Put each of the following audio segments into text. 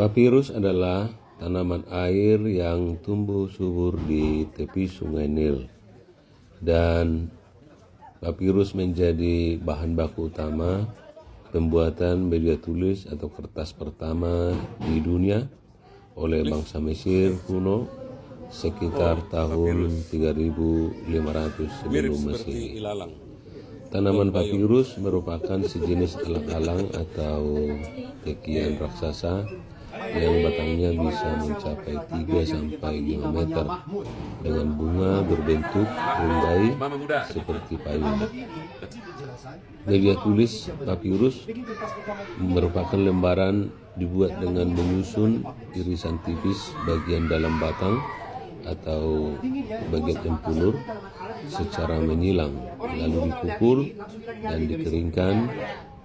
Papirus adalah tanaman air yang tumbuh subur di tepi sungai Nil, dan papirus menjadi bahan baku utama pembuatan media tulis atau kertas pertama di dunia oleh bangsa Mesir kuno sekitar tahun 3500 sebelum Masehi. Tanaman papirus merupakan sejenis alang-alang atau tekian raksasa yang batangnya bisa mencapai 3-5 meter dengan bunga berbentuk rundai seperti payung. Media tulis papirus merupakan lembaran dibuat dengan menyusun irisan tipis bagian dalam batang atau bagian empulur secara menyilang, lalu dipukul dan dikeringkan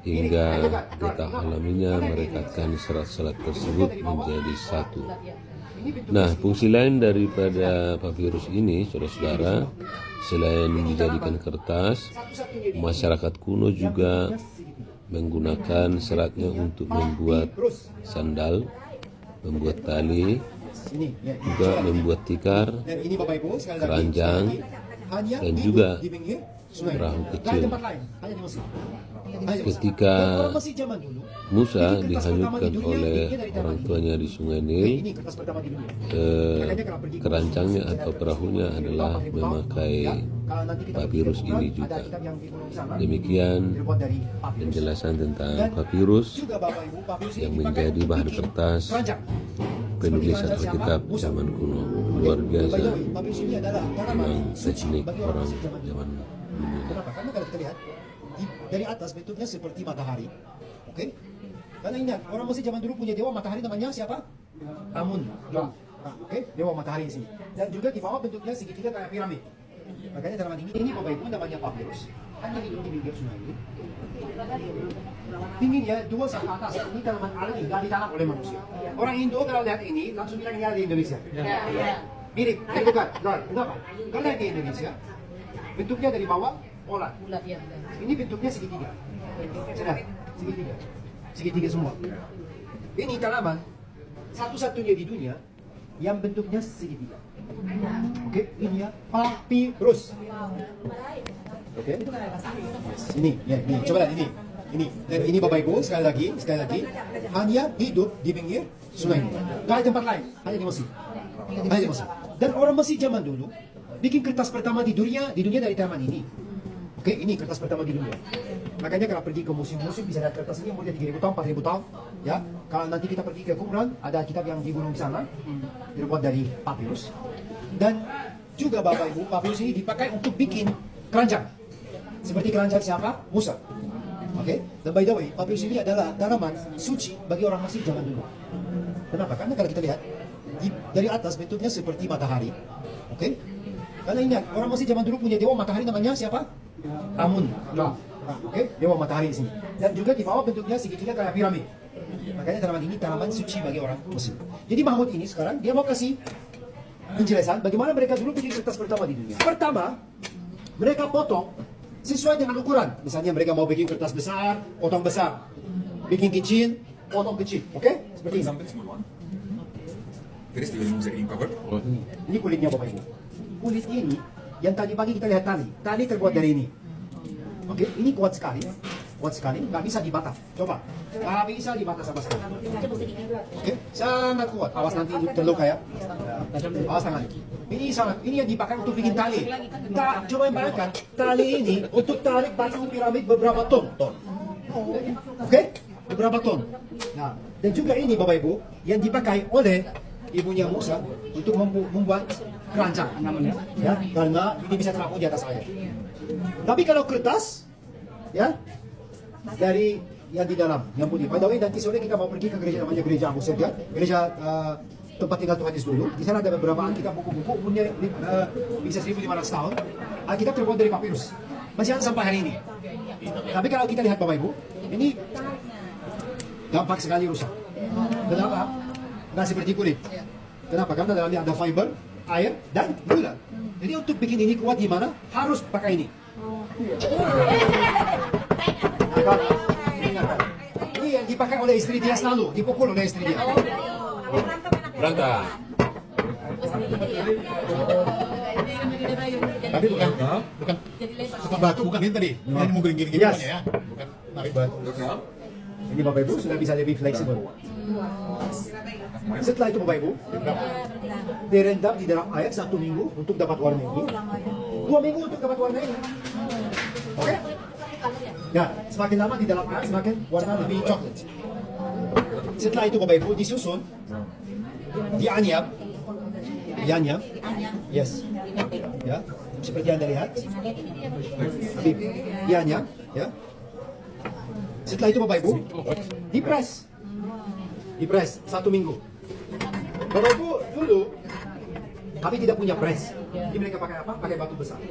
hingga getah alaminya merekatkan serat-serat tersebut menjadi satu. Nah, fungsi lain daripada papirus ini, saudara-saudara, selain dijadikan kertas, masyarakat kuno juga menggunakan seratnya untuk membuat sandal, membuat tali, juga membuat tikar, keranjang, dan juga perahu kecil. Ketika Musa dihanyutkan oleh orang tuanya di sungai Nil, keranjangnya atau perahunya adalah memakai papirus ini juga. Demikian penjelasan tentang papirus yang menjadi bahan kertas penulisan Alkitab zaman kuno. Luar biasa memang teknik orang zaman dulu. Kenapa? Karena kalau kita lihat dari atas bentuknya seperti matahari, oke? Karena ingat orang Mesir zaman dulu punya dewa matahari, namanya siapa? Amun, oke? Dewa matahari di sini. Dan juga di bawah bentuknya segitiga kayak piramid. Makanya tanaman ini Bapak Ibu namanya papirus. Hanya hidup di pinggir sungai ini. Tinggi dia 2 sampai atas. Ini tanaman alami, nggak ditanam oleh manusia. Orang Indo kalau lihat ini langsung bilang ini ada di Indonesia. Mirip, bukan? Kenapa? Karena di Indonesia bentuknya dari bawah pola. Ini bentuknya segitiga. Sudah, segitiga semua. Ini tanaman satu-satunya di dunia yang bentuknya segitiga. Oke, ini ya papirus. Oke. Ini, ya, ini. Coba lihat ini. Dan ini Bapak Ibu sekali lagi hanya hidup di pinggir sungai ini. Gak ada tempat lain, hanya di Mesir. Dan orang Mesir zaman dulu bikin kertas pertama di dunia dari tanaman ini. Oke, ini kertas pertama di dunia. Makanya kalau pergi ke museum-museum bisa lihat kertas ini umurnya 3.000 tahun, 4.000 tahun. Ya, kalau nanti kita pergi ke Qumran, ada kitab yang dibunuh di sana, dibuat dari papirus. Dan juga Bapak Ibu, papirus ini dipakai untuk bikin keranjang. Seperti keranjang siapa? Musa. Oke, dan by the way, papirus ini adalah tanaman suci bagi orang Mesir zaman dulu. Kenapa? Karena kalau kita lihat dari atas bentuknya seperti matahari. Oke? Karena ingat, orang Mesir zaman dulu punya dewa matahari, namanya siapa? Amun. Oke, dewa matahari di sini. Dan juga di bawah bentuknya segitiga kayak piramid. Makanya tanaman ini tanaman suci bagi orang Mesir. Jadi Mahmud ini sekarang dia mau kasih penjelasan bagaimana mereka dulu bikin kertas pertama di dunia. Pertama, mereka potong sesuai dengan ukuran. Misalnya mereka mau bikin kertas besar, potong besar. Bikin kecil, potong kecil. Oke? Seperti ini. Ini kulitnya Bapak Ibu. Kulit ini yang tadi pagi kita lihat tali terbuat dari ini. Oke, ini kuat sekali, nggak bisa dibakar. Coba, nggak bisa dibakar sama sekali. Oke, sangat kuat. Awas nanti terluka ya. Awas tangan. Ini yang dipakai untuk bikin tali. Coba bayangkan, tali ini untuk tarik batu piramid beberapa ton. Oke, beberapa ton. Nah, dan juga ini Bapak Ibu yang dipakai oleh ibunya Musa untuk membuat keranjang, ya, karena ini bisa terapung di atas air. Tapi kalau kertas, ya, dari yang di dalam, yang putih. By the way, nanti sore kita mau pergi ke gereja namanya Gereja Abu Serga, gereja tempat tinggal Tuhan Yesus dulu. Di sana ada beberapa Alkitab buku-buku, umurnya bisa 1.500 tahun. Alkitab terbuat dari papirus, masih ada sampai hari ini. Tapi kalau kita lihat Bapak Ibu, ini gampang sekali rusak. Kenapa? Nggak seperti kulit. Kenapa? Karena dalamnya ada fiber, air, dan gula. Jadi untuk bikin ini kuat gimana? Harus pakai ini. Ini ini yang dipakai oleh istri dia selalu, dipukul oleh istri dia. Berantem. Tapi bukan suka batu, bukan ini tadi. Ini mau gini-gini Yes. ya. Bukan narik batu. Ini Bapak Ibu sudah bisa lebih fleksibel. Setelah itu Bapak Ibu, direndam di dalam air 1 minggu untuk dapat warna ini. 2 minggu untuk dapat warna ini. Oke? Ya, semakin lama di dalam air, semakin warna lebih coklat. Setelah itu Bapak Ibu disusun, dianyam, yes, ya, seperti Anda lihat, tapi dianyam, ya. Setelah itu Bapak Ibu, dipres 1 minggu. Bapak Ibu dulu kami tidak punya press. Jadi mereka pakai apa? Pakai batu besar.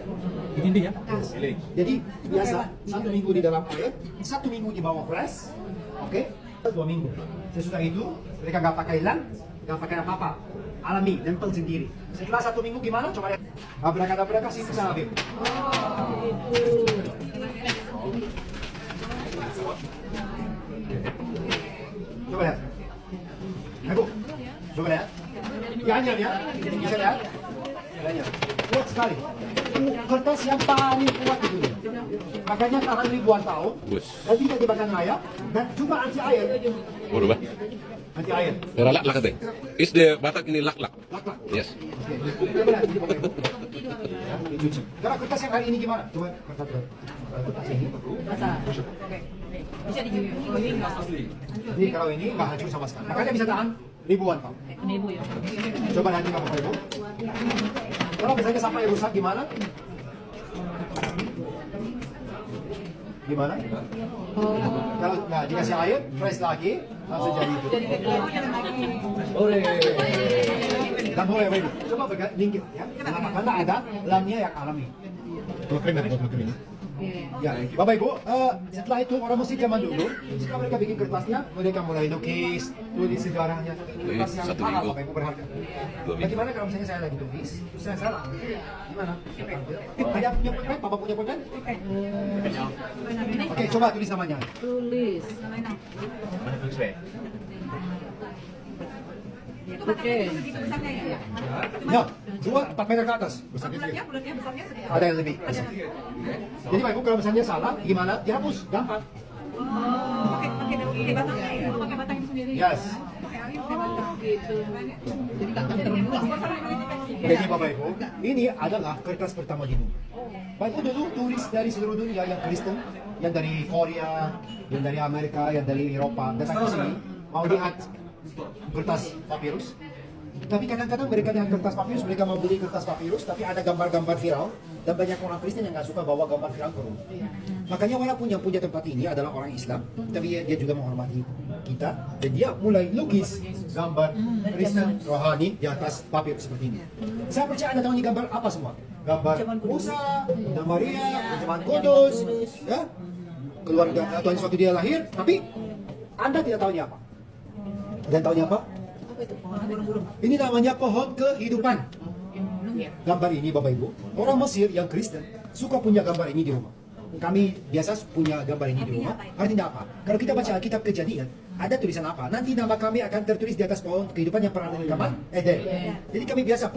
Ini dia. Yes. Jadi biasa 1 minggu di dalam air, 1 minggu di bawah press, oke? 2 minggu. Sesudah itu mereka nggak pakai lan, nggak pakai apa-apa, alami, nempel sendiri. Setelah 1 minggu gimana? Coba lihat. Abrak-abrak kasih kesana Bim. Coba lihat. Ayo, coba lihat. Dianyam ya, bisa lihat. Dianyam. Kuat sekali. Kertas yang paling kuat itu. Makanya tahan ribuan tahun. Bus. Dan tidak dimakan raya. Dan juga anti air. Waduh, Bah. Anti air. Era lak-lak katanya. Is the Batak ini lak-lak. Lak-lak. Yes. Coba lihat, ini Bapak Ibu. Ya, dicuci. Karena kertas yang hari ini gimana? Coba kertas ini. Bisa diguyur nggak? Jadi kalau ini nggak hancur sama sekali. Makanya bisa tahan ribuan tahun. Ibu ya. Coba nanti Bapak Ibu. Kalau misalnya sampai rusak gimana? Gimana? Kalau nggak dikasih air, press lagi, langsung jadi itu. Boleh. Dan boleh, Bapak Ibu. Coba lingkit ya. Kenapa? Karena ada lamnya yang alami. Kalau kering ada kalau kering. Ya, Bapak Ibu, setelah itu orang Mesir zaman dulu, setelah mereka bikin kertasnya, mereka mulai lukis, tulis sejarahnya. Kertas yang 1 mahal, minggu. Bapak Ibu berharga. 2 minggu. Bagaimana kalau misalnya saya lagi tulis, terus saya salah? Gimana? Ayah punya pulpen, Papa punya pulpen? Oke, coba tulis namanya. Tulis. Oke. Ya, 4 meter ke atas. Bulatnya besarnya segini. Ada yang lebih. Jadi Bapak Ibu kalau misalnya salah, gimana? Dihapus, gampang. Pakai batangnya ya? Pakai batang itu sendiri. Yes. Pakai air, pakai batang gitu. Jadi nggak terbuka. Jadi Bapak Ibu, ini adalah kertas pertama di dunia. Bapak Ibu dulu turis dari seluruh dunia yang Kristen, yang dari Korea, yang dari Amerika, yang dari Eropa, datang ke sini mau lihat kertas papirus. Tapi kadang-kadang mereka lihat kertas papirus, mereka mau beli kertas papirus, tapi ada gambar-gambar viral, dan banyak orang Kristen yang nggak suka bawa gambar viral ke rumah. Makanya walaupun yang punya tempat ini adalah orang Islam, tapi dia juga menghormati kita, dan dia mulai lukis gambar Kristen rohani di atas papirus seperti ini. Saya percaya Anda tahu ini gambar apa semua? Gambar Musa, dan Maria, zaman Kudus, ya, keluarga Tuhan Yesus waktu dia lahir, tapi Anda tidak tahu ini apa. Dan tahu ini apa? Ini namanya pohon kehidupan. Gambar ini Bapak Ibu, orang Mesir yang Kristen suka punya gambar ini di rumah. Kami biasa punya gambar ini di rumah. Artinya apa? Kalau kita baca Alkitab Kejadian, ada tulisan apa? Nanti nama kami akan tertulis di atas pohon kehidupan yang pernah ada di Taman Eden. Jadi kami biasa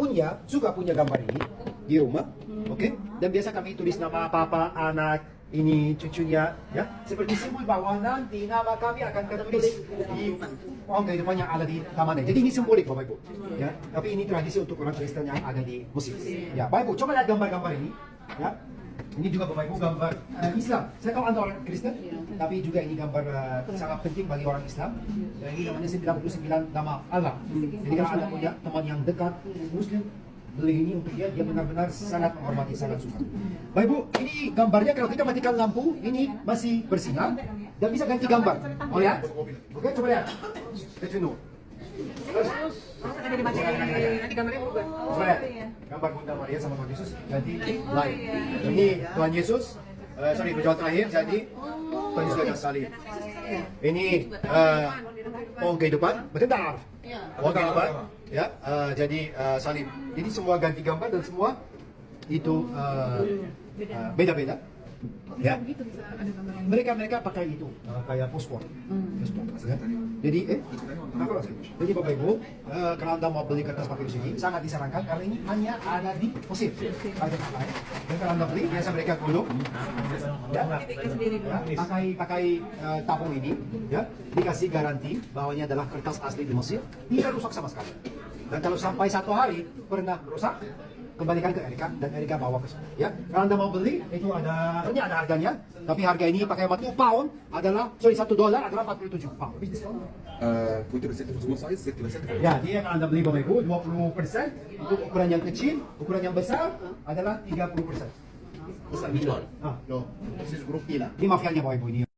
suka punya gambar ini di rumah, oke? Dan biasa kami tulis nama papa, anak, ini cucunya, ya, seperti simbol bahwa nanti nama kami akan tertulis di pohon kehidupan yang ada di Taman Eden. Jadi ini simbolik Bapak Ibu, ya. Tapi ini tradisi untuk orang Kristen yang ada di Mesir. Ya, Bapak Ibu, coba lihat gambar-gambar ini, ya. Ini juga Bapak Ibu gambar Islam. Saya tahu Anda orang Kristen, tapi juga ini gambar sangat penting bagi orang Islam. Dan ini namanya 99 nama Allah. Jadi kalau Anda punya teman yang dekat Muslim, beli ini untuk dia benar-benar sangat menghormati, sangat suka. Bapak Ibu, ini gambarnya kalau kita matikan lampu, ini masih bersinar dan bisa ganti gambar. Oh lihat? Oke, coba lihat. Let's know. Ada di gambarnya berubah. Coba lihat. Gambar Bunda Maria sama Tuhan Yesus ganti lain. Ini Tuhan Yesus, berjuang terakhir jadi Tuhan Yesus dan salib. Ini pohon kehidupan, betul. Pohon kehidupan, ya. Jadi salib. Jadi semua ganti gambar dan semua itu beda-beda. Ya. Begitu bisa ada gambaran. Mereka pakai itu kayak paspor. Paspor, ya. Jadi jadi Bapak Ibu, kalau Anda mau beli kertas pakai di sini sangat disarankan karena ini hanya ada di Mesir. Ada tempat lain. Dan kalau Anda beli biasa mereka gulung, ya, pakai tabung ini, ya, dikasih garansi bahwa ini adalah kertas asli di Mesir, tidak rusak sama sekali. Dan kalau sampai 1 hari pernah rusak, kembalikan ke Erika dan Erika bawa ke sini. Ya, kalau Anda mau beli itu ini ada harganya, tapi harga ini pakai 40 pound adalah $1 adalah 47 pound. Habis diskon. كنت رسالة في اسمه سايز ست مسات Ya, dia kalau Anda beli Bapak Ibu 20%, untuk ukuran yang kecil, ukuran yang besar adalah 30%. بص على الميلان Ah, لو سيز جروب إلى ini mafianya Bapak Ibu ini.